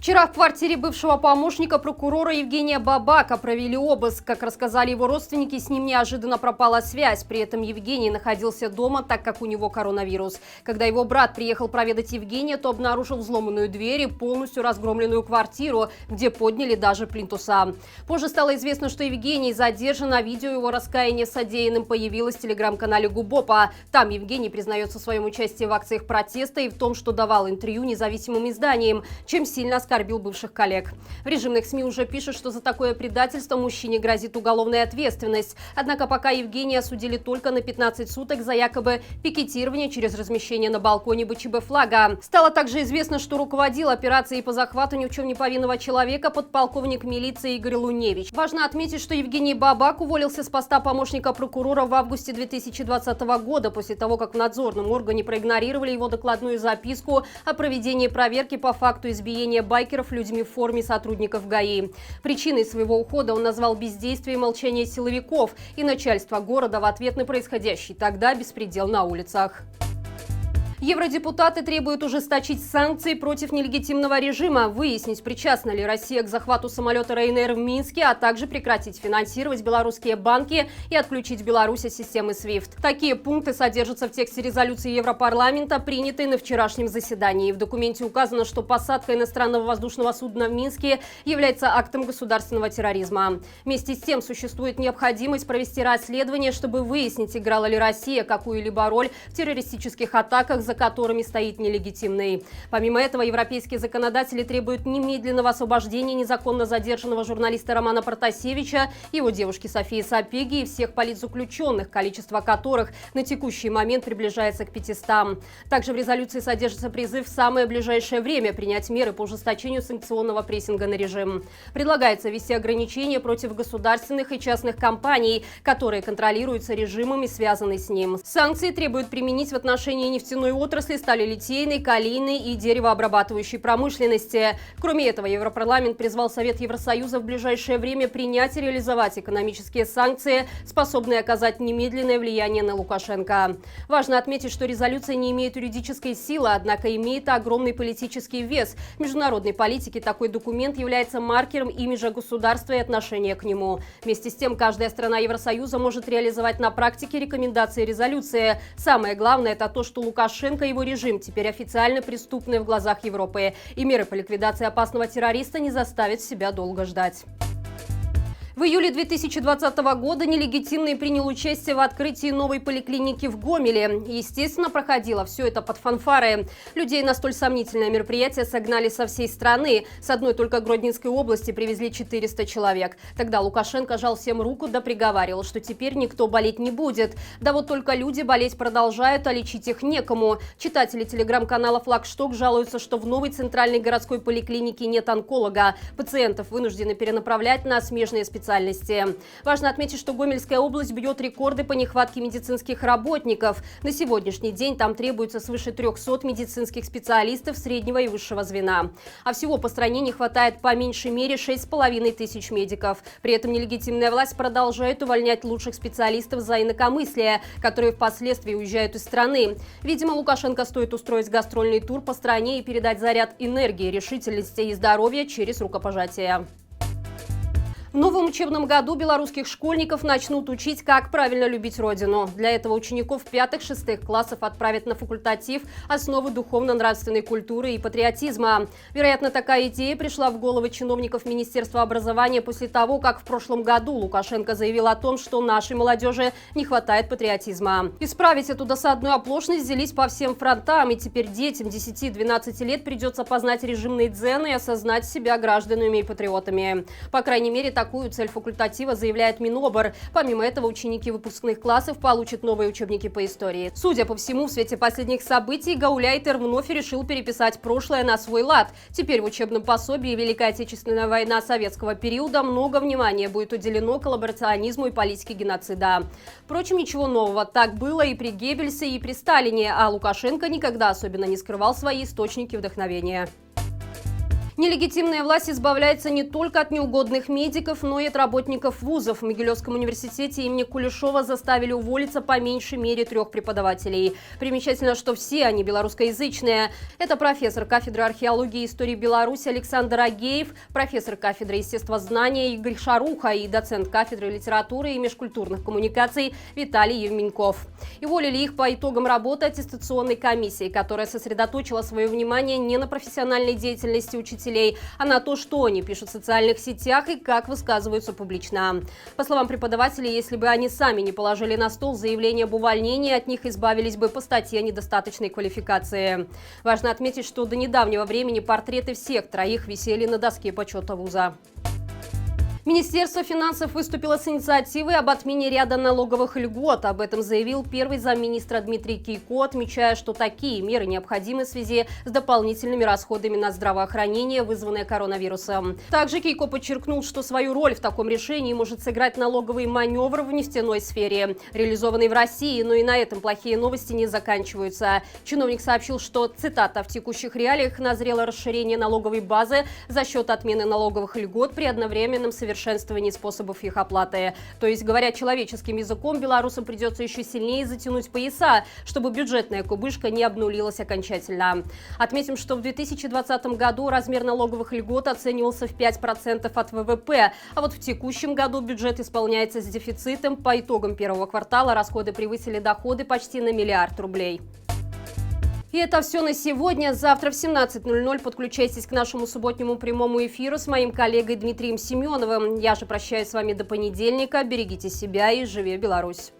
Вчера в квартире бывшего помощника прокурора Евгения Бабака провели обыск. Как рассказали его родственники, с ним неожиданно пропала связь. При этом Евгений находился дома, так как у него коронавирус. Когда его брат приехал проведать Евгения, то обнаружил взломанную дверь и полностью разгромленную квартиру, где подняли даже плинтуса. Позже стало известно, что Евгений задержан, а видео его раскаяния в содеянном появилось в телеграм-канале Губопа. Там Евгений признается в своем участии в акциях протеста и в том, что давал интервью независимым изданиям, чем сильно оскорбил бывших коллег. В режимных СМИ уже пишут, что за такое предательство мужчине грозит уголовная ответственность. Однако пока Евгения осудили только на 15 суток за якобы пикетирование через размещение на балконе БЧБ флага. Стало также известно, что руководил операцией по захвату ни в чем не повинного человека подполковник милиции Игорь Луневич. Важно отметить, что Евгений Бабак уволился с поста помощника прокурора в августе 2020 года, после того, как в надзорном органе проигнорировали его докладную записку о проведении проверки по факту избиения байкеров людьми в форме сотрудников ГАИ. Причиной своего ухода он назвал бездействие и молчание силовиков и начальства города в ответ на происходящий тогда беспредел на улицах. Евродепутаты требуют ужесточить санкции против нелегитимного режима, выяснить, причастна ли Россия к захвату самолета Ryanair в Минске, а также прекратить финансировать белорусские банки и отключить Беларусь от системы SWIFT. Такие пункты содержатся в тексте резолюции Европарламента, принятой на вчерашнем заседании. В документе указано, что посадка иностранного воздушного судна в Минске является актом государственного терроризма. Вместе с тем существует необходимость провести расследование, чтобы выяснить, играла ли Россия какую-либо роль в террористических атаках, за которыми стоит нелегитимный. Помимо этого, европейские законодатели требуют немедленного освобождения незаконно задержанного журналиста Романа Протасевича, его девушки Софии Сапеги и всех политзаключенных, количество которых на текущий момент приближается к 500. Также в резолюции содержится призыв в самое ближайшее время принять меры по ужесточению санкционного прессинга на режим. Предлагается ввести ограничения против государственных и частных компаний, которые контролируются режимом и связаны с ним. Санкции требуют применить в отношении нефтяной отрасли, сталелитейной, калийной и деревообрабатывающей промышленности. Кроме этого, Европарламент призвал Совет Евросоюза в ближайшее время принять и реализовать экономические санкции, способные оказать немедленное влияние на Лукашенко. Важно отметить, что резолюция не имеет юридической силы, однако имеет огромный политический вес. В международной политике такой документ является маркером имиджа государства и отношения к нему. Вместе с тем, каждая страна Евросоюза может реализовать на практике рекомендации резолюции. Самое главное – это то, что Лукашенко и его режим теперь официально преступны в глазах Европы. И меры по ликвидации опасного террориста не заставят себя долго ждать. В июле 2020 года нелегитимный принял участие в открытии новой поликлиники в Гомеле. Естественно, проходило все это под фанфары. Людей на столь сомнительное мероприятие согнали со всей страны. С одной только Гродненской области привезли 400 человек. Тогда Лукашенко жал всем руку да приговаривал, что теперь никто болеть не будет. Да вот только люди болеть продолжают, а лечить их некому. Читатели телеграм-канала «Флагшток» жалуются, что в новой центральной городской поликлинике нет онколога. Пациентов вынуждены перенаправлять на смежные специальности. Важно отметить, что Гомельская область бьет рекорды по нехватке медицинских работников. На сегодняшний день там требуется свыше 300 медицинских специалистов среднего и высшего звена. А всего по стране не хватает по меньшей мере 6500 медиков. При этом нелегитимная власть продолжает увольнять лучших специалистов за инакомыслие, которые впоследствии уезжают из страны. Видимо, Лукашенко стоит устроить гастрольный тур по стране и передать заряд энергии, решительности и здоровья через рукопожатие. В новом учебном году белорусских школьников начнут учить, как правильно любить родину. Для этого учеников 5-6 классов отправят на факультатив «Основы духовно-нравственной культуры и патриотизма». Вероятно, такая идея пришла в головы чиновников Министерства образования после того, как в прошлом году Лукашенко заявил о том, что нашей молодежи не хватает патриотизма. Исправить эту досадную оплошность взялись по всем фронтам, и теперь детям 10-12 лет придется познать режимные дзены и осознать себя гражданами и патриотами. По крайней мере, такую цель факультатива заявляет Минобр. Помимо этого, ученики выпускных классов получат новые учебники по истории. Судя по всему, в свете последних событий Гауляйтер вновь решил переписать прошлое на свой лад. Теперь в учебном пособии «Великая Отечественная война советского периода» много внимания будет уделено коллаборационизму и политике геноцида. Впрочем, ничего нового. Так было и при Геббельсе, и при Сталине, а Лукашенко никогда особенно не скрывал свои источники вдохновения. Нелегитимная власть избавляется не только от неугодных медиков, но и от работников вузов. В Могилевском университете имени Кулешова заставили уволиться по меньшей мере 3 преподавателей. Примечательно, что все они белорусскоязычные. Это профессор кафедры археологии и истории Беларуси Александр Агеев, профессор кафедры естествознания Игорь Шаруха и доцент кафедры литературы и межкультурных коммуникаций Виталий Евменьков. И уволили их по итогам работы аттестационной комиссии, которая сосредоточила свое внимание не на профессиональной деятельности учителей, а на то, что они пишут в социальных сетях и как высказываются публично. По словам преподавателей, если бы они сами не положили на стол заявление об увольнении, от них избавились бы по статье недостаточной квалификации. Важно отметить, что до недавнего времени портреты всех 3 висели на доске почета вуза. Министерство финансов выступило с инициативой об отмене ряда налоговых льгот. Об этом заявил первый замминистра Дмитрий Кийко, отмечая, что такие меры необходимы в связи с дополнительными расходами на здравоохранение, вызванные коронавирусом. Также Кийко подчеркнул, что свою роль в таком решении может сыграть налоговый маневр в нефтяной сфере, реализованный в России, но и на этом плохие новости не заканчиваются. Чиновник сообщил, что, цитата, «в текущих реалиях назрело расширение налоговой базы за счет отмены налоговых льгот при одновременном совершенствовании способов их оплаты». То есть, говоря человеческим языком, белорусам придется еще сильнее затянуть пояса, чтобы бюджетная кубышка не обнулилась окончательно. Отметим, что в 2020 году размер налоговых льгот оценивался в 5% от ВВП, а вот в текущем году бюджет исполняется с дефицитом. По итогам первого квартала расходы превысили доходы почти на 1 миллиард рублей. И это все на сегодня. Завтра в 17:00 подключайтесь к нашему субботнему прямому эфиру с моим коллегой Дмитрием Семеновым. Я же прощаюсь с вами до понедельника. Берегите себя и живи Беларусь!